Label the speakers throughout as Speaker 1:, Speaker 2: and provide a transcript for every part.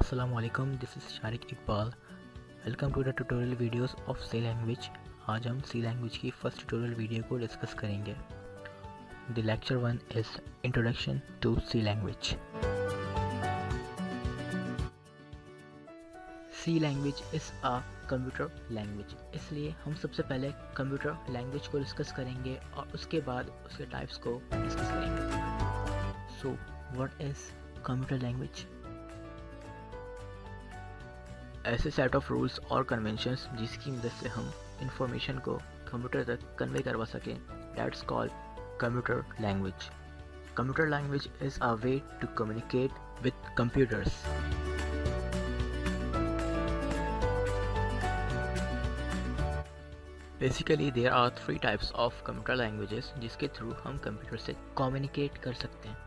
Speaker 1: Assalamualaikum, this is Shariq Iqbal. Welcome to the tutorial videos of C language. आज हम C language की first tutorial video को discuss करेंगे. The lecture 1 is Introduction to C language. C language is a computer language. इसलिए हम सबसे पहले computer language को डिस्कस करेंगे और उसके बाद उसके टाइप्स को डिस्कस करेंगे. So what is computer language? ऐसे सेट ऑफ रूल्स और कन्वेंशंस जिसकी मदद से हम इंफॉर्मेशन को कंप्यूटर तक कन्वे करवा सकें, that's called computer language. Computer language is a way to communicate with computers. Basically there are 3 types of computer languages जिसके थ्रू हम कंप्यूटर से कम्युनिकेट कर सकते हैं.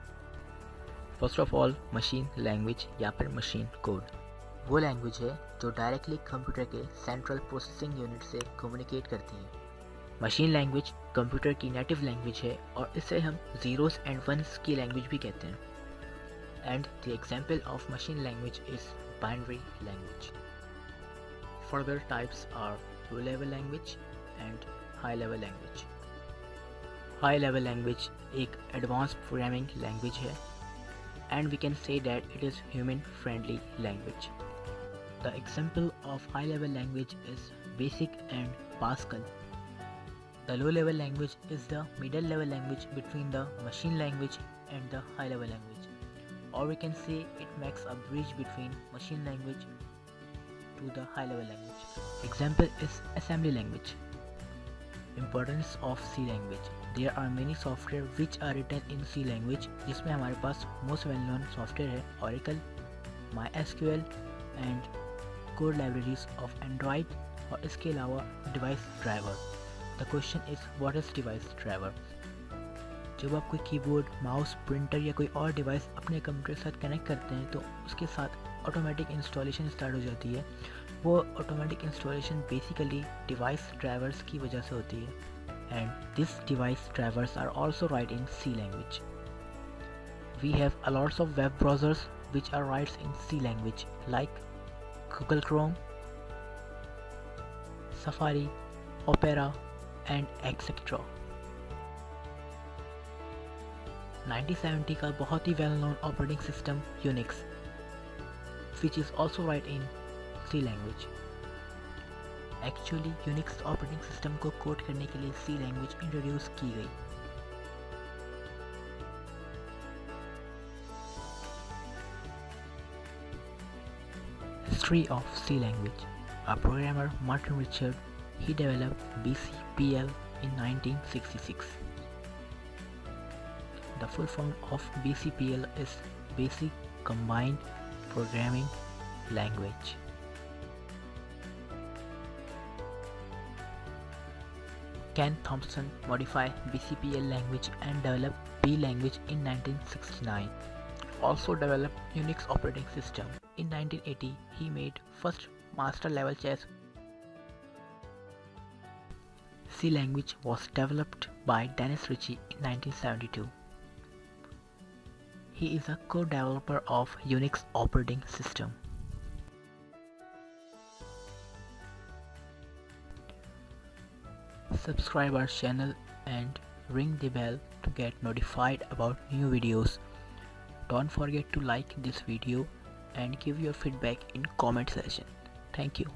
Speaker 1: First of all machine language या फिर मशीन कोड. वो लैंग्वेज है जो डायरेक्टली कंप्यूटर के सेंट्रल प्रोसेसिंग यूनिट से कम्युनिकेट करती है. मशीन लैंग्वेज कंप्यूटर की नेटिव लैंग्वेज है और इसे हम ज़ीरोस एंड वंस की लैंग्वेज भी कहते हैं. And the example of machine language is binary language. Further types are low level language and high level language. High level language एक एडवांस प्रोग्रामिंग लैंग्वेज है and we can say that it is human friendly language. The example of high level language is Basic and Pascal. The low level language is the middle level language between the machine language and the high level language, or we can say it makes a bridge between machine language to the high level language. Example is assembly language. Importance of C language. There are many software which are written in C language, जिसमें हमारे पास most well known software है Oracle, MySQL and code libraries of Android और इसके अलावा device driver. The question is what is device driver? जब आप कोई keyboard, mouse, printer या कोई और डिवाइस अपने कंप्यूटर के साथ कनेक्ट करते हैं तो उसके साथ ऑटोमेटिक इंस्टॉलेशन स्टार्ट हो जाती है. वो automatic installation basically device drivers की वजह से होती है. And these device drivers are also write in C language. We have a lots of web browsers which are writes in C language like Google Chrome, Safari, Opera and etc. 1970 का बहुत ही well known operating system Unix, which is also write in C language. Actually Unix operating system को code करने के लिए C language introduce की गई. History of C language. A programmer Martin Richard he developed BCPL in 1966. The full form of BCPL is Basic Combined Programming Language. Ken Thompson modified BCPL language and developed B language in 1969. Also developed Unix operating system. In 1980, he made first master level chess. C language was developed by Dennis Ritchie in 1972. He is a co-developer of Unix operating system. Subscribe our channel and ring the bell to get notified about new videos. Don't forget to like this video and give your feedback in comment section. Thank you.